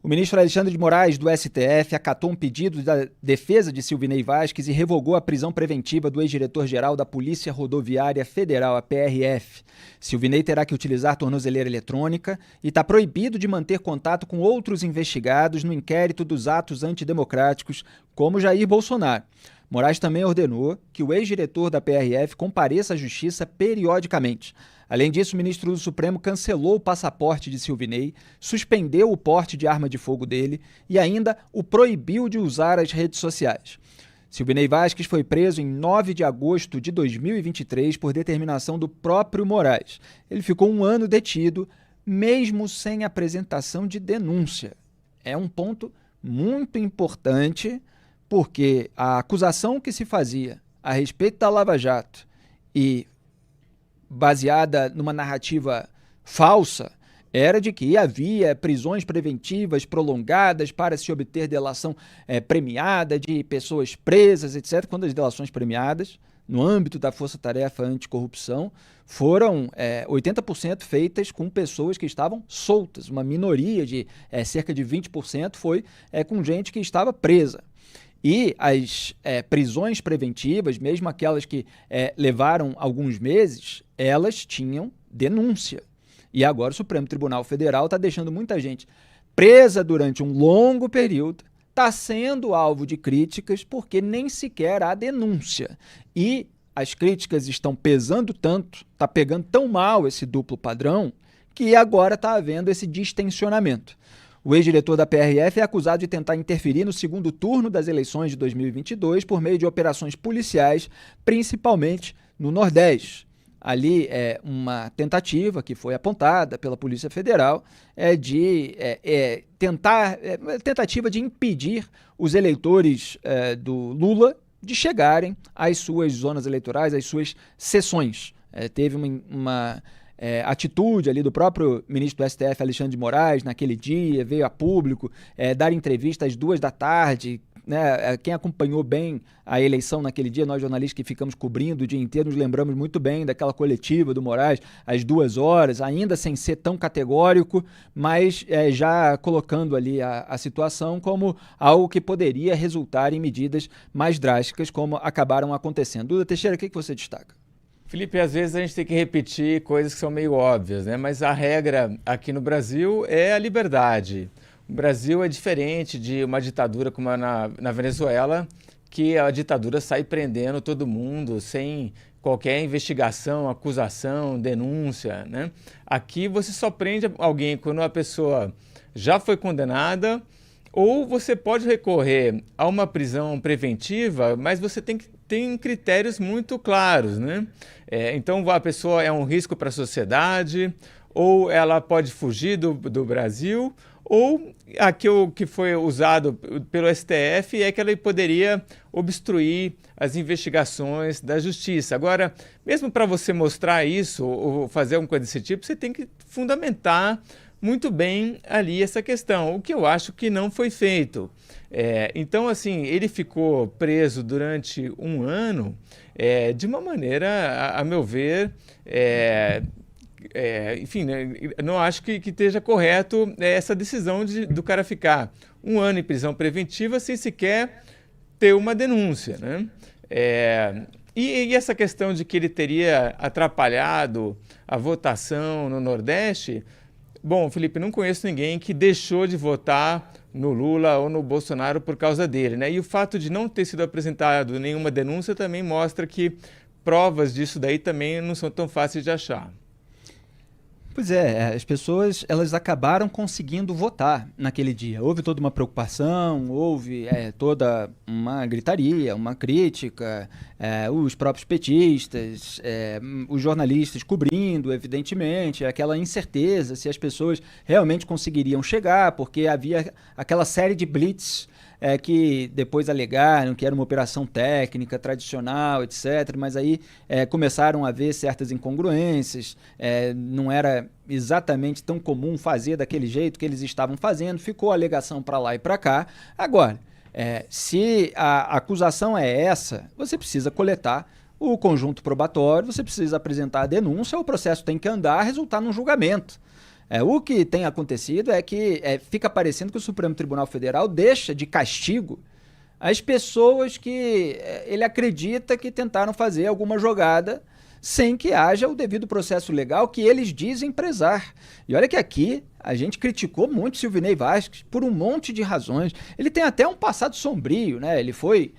O ministro Alexandre de Moraes, do STF, acatou um pedido da defesa de Silvinei Vasquez e revogou a prisão preventiva do ex-diretor-geral da Polícia Rodoviária Federal, a PRF. Silvinei terá que utilizar tornozeleira eletrônica e está proibido de manter contato com outros investigados no inquérito dos atos antidemocráticos, como Jair Bolsonaro. Moraes também ordenou que o ex-diretor da PRF compareça à justiça periodicamente. Além disso, o ministro do Supremo cancelou o passaporte de Silvinei, suspendeu o porte de arma de fogo dele e ainda o proibiu de usar as redes sociais. Silvinei Vasquez foi preso em 9 de agosto de 2023 por determinação do próprio Moraes. Ele ficou 1 ano detido, mesmo sem apresentação de denúncia. É um ponto muito importante, porque a acusação que se fazia a respeito da Lava Jato e baseada numa narrativa falsa, era de que havia prisões preventivas prolongadas para se obter delação premiada de pessoas presas, etc., quando as delações premiadas, no âmbito da Força Tarefa Anticorrupção, foram 80% feitas com pessoas que estavam soltas. Uma minoria de cerca de 20% foi com gente que estava presa. E as prisões preventivas, mesmo aquelas que levaram alguns meses, elas tinham denúncia. E agora o Supremo Tribunal Federal está deixando muita gente presa durante um longo período, está sendo alvo de críticas porque nem sequer há denúncia. E as críticas estão pesando tanto, está pegando tão mal esse duplo padrão, que agora está havendo esse distensionamento. O ex-diretor da PRF é acusado de tentar interferir no segundo turno das eleições de 2022 por meio de operações policiais, principalmente no Nordeste. Ali é uma tentativa que foi apontada pela Polícia Federal de tentativa de impedir os eleitores do Lula de chegarem às suas zonas eleitorais, às suas sessões. Teve uma atitude ali do próprio ministro do STF, Alexandre de Moraes, naquele dia, veio a público dar entrevista às 14h, né? Quem acompanhou bem a eleição naquele dia, nós jornalistas que ficamos cobrindo o dia inteiro, nos lembramos muito bem daquela coletiva do Moraes às 2h, ainda sem ser tão categórico, mas já colocando ali a situação como algo que poderia resultar em medidas mais drásticas, como acabaram acontecendo. Duda Teixeira, o que você destaca? Felipe, às vezes a gente tem que repetir coisas que são meio óbvias, né? Mas a regra aqui no Brasil é a liberdade. O Brasil é diferente de uma ditadura como na Venezuela, que a ditadura sai prendendo todo mundo sem qualquer investigação, acusação, denúncia, né? Aqui você só prende alguém quando a pessoa já foi condenada, ou você pode recorrer a uma prisão preventiva, mas você tem critérios muito claros, né? Então a pessoa é um risco para a sociedade, ou ela pode fugir do Brasil, ou aquilo que foi usado pelo STF é que ela poderia obstruir as investigações da justiça. Agora, mesmo para você mostrar isso ou fazer alguma coisa desse tipo, você tem que fundamentar muito bem ali essa questão, o que eu acho que não foi feito. Então, assim, ele ficou preso durante 1 ano de uma maneira, a meu ver, enfim, né, não acho que esteja correto essa decisão do cara ficar 1 ano em prisão preventiva sem sequer ter uma denúncia, né? E essa questão de que ele teria atrapalhado a votação no Nordeste, bom, Felipe, não conheço ninguém que deixou de votar no Lula ou no Bolsonaro por causa dele, né? E o fato de não ter sido apresentado nenhuma denúncia também mostra que provas disso daí também não são tão fáceis de achar. Pois é, as pessoas elas acabaram conseguindo votar naquele dia. Houve toda uma preocupação, houve toda uma gritaria, uma crítica, os próprios petistas, os jornalistas cobrindo, evidentemente, aquela incerteza se as pessoas realmente conseguiriam chegar, porque havia aquela série de blitz que depois alegaram que era uma operação técnica, tradicional, etc., mas aí começaram a haver certas incongruências, não era exatamente tão comum fazer daquele jeito que eles estavam fazendo, ficou a alegação para lá e para cá. Agora, se a acusação é essa, você precisa coletar o conjunto probatório, você precisa apresentar a denúncia, o processo tem que andar, resultar num julgamento. O que tem acontecido é que fica parecendo que o Supremo Tribunal Federal deixa de castigo as pessoas que ele acredita que tentaram fazer alguma jogada sem que haja o devido processo legal que eles dizem prezar. E olha que aqui a gente criticou muito Silvinei Vasquez por um monte de razões. Ele tem até um passado sombrio, né? Ele foi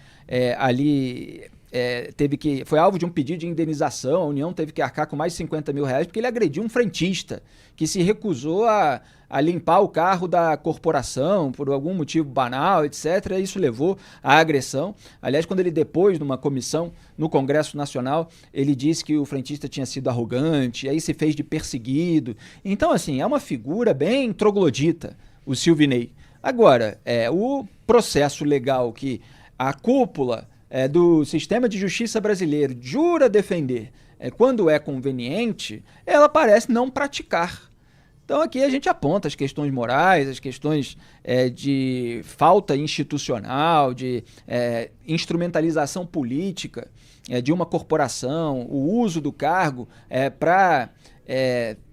foi alvo de um pedido de indenização, a União teve que arcar com mais de 50 mil reais porque ele agrediu um frentista que se recusou a limpar o carro da corporação por algum motivo banal, etc. Isso levou à agressão. Aliás, quando ele depôs numa comissão no Congresso Nacional, ele disse que o frentista tinha sido arrogante, aí se fez de perseguido. Então, assim, é uma figura bem troglodita, o Silvinei. Agora, o processo legal que a cúpula do sistema de justiça brasileiro jura defender quando é conveniente, ela parece não praticar. Então aqui a gente aponta as questões morais, as questões de falta institucional, de instrumentalização política de uma corporação, o uso do cargo para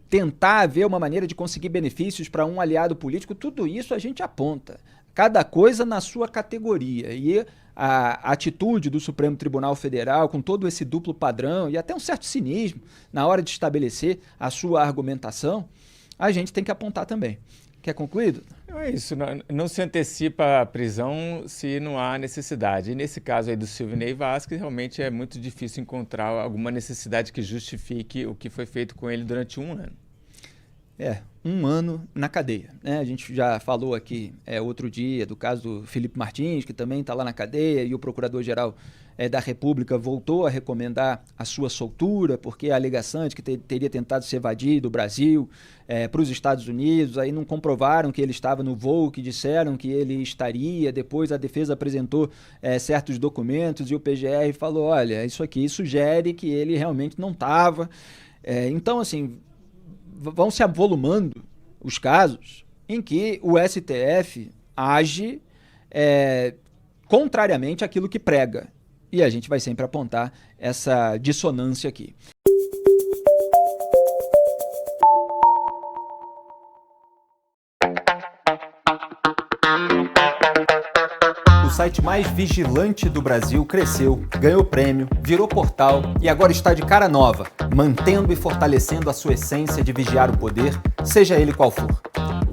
tentar ver uma maneira de conseguir benefícios para um aliado político, tudo isso a gente aponta. Cada coisa na sua categoria. E a atitude do Supremo Tribunal Federal, com todo esse duplo padrão e até um certo cinismo na hora de estabelecer a sua argumentação, a gente tem que apontar também. Quer concluir? É isso, não se antecipa a prisão se não há necessidade. E nesse caso aí do Silvinei Vasquez, realmente é muito difícil encontrar alguma necessidade que justifique o que foi feito com ele durante um ano. 1 ano na cadeia, né? A gente já falou aqui outro dia do caso do Felipe Martins, que também está lá na cadeia, e o Procurador-Geral da República voltou a recomendar a sua soltura, porque a alegação de que teria tentado se evadir do Brasil para os Estados Unidos, aí não comprovaram que ele estava no voo, que disseram que ele estaria, depois a defesa apresentou certos documentos e o PGR falou, olha, isso aqui sugere que ele realmente não estava. Então, assim, vão se avolumando os casos em que o STF age contrariamente àquilo que prega. E a gente vai sempre apontar essa dissonância aqui. O site mais vigilante do Brasil cresceu, ganhou prêmio, virou portal e agora está de cara nova, mantendo e fortalecendo a sua essência de vigiar o poder, seja ele qual for.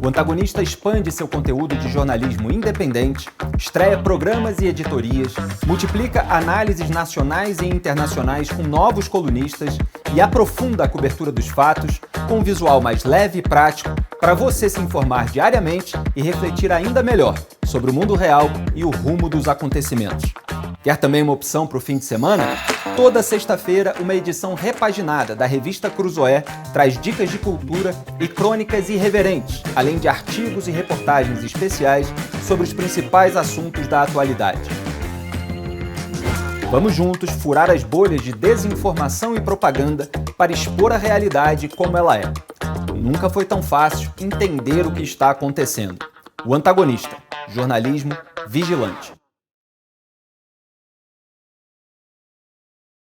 O Antagonista expande seu conteúdo de jornalismo independente, estreia programas e editorias, multiplica análises nacionais e internacionais com novos colunistas e aprofunda a cobertura dos fatos com um visual mais leve e prático para você se informar diariamente e refletir ainda melhor sobre o mundo real e o rumo dos acontecimentos. Quer também uma opção para o fim de semana? Toda sexta-feira, uma edição repaginada da revista Cruzoé traz dicas de cultura e crônicas irreverentes, além de artigos e reportagens especiais sobre os principais assuntos da atualidade. Vamos juntos furar as bolhas de desinformação e propaganda para expor a realidade como ela é. Nunca foi tão fácil entender o que está acontecendo. O Antagonista, jornalismo vigilante.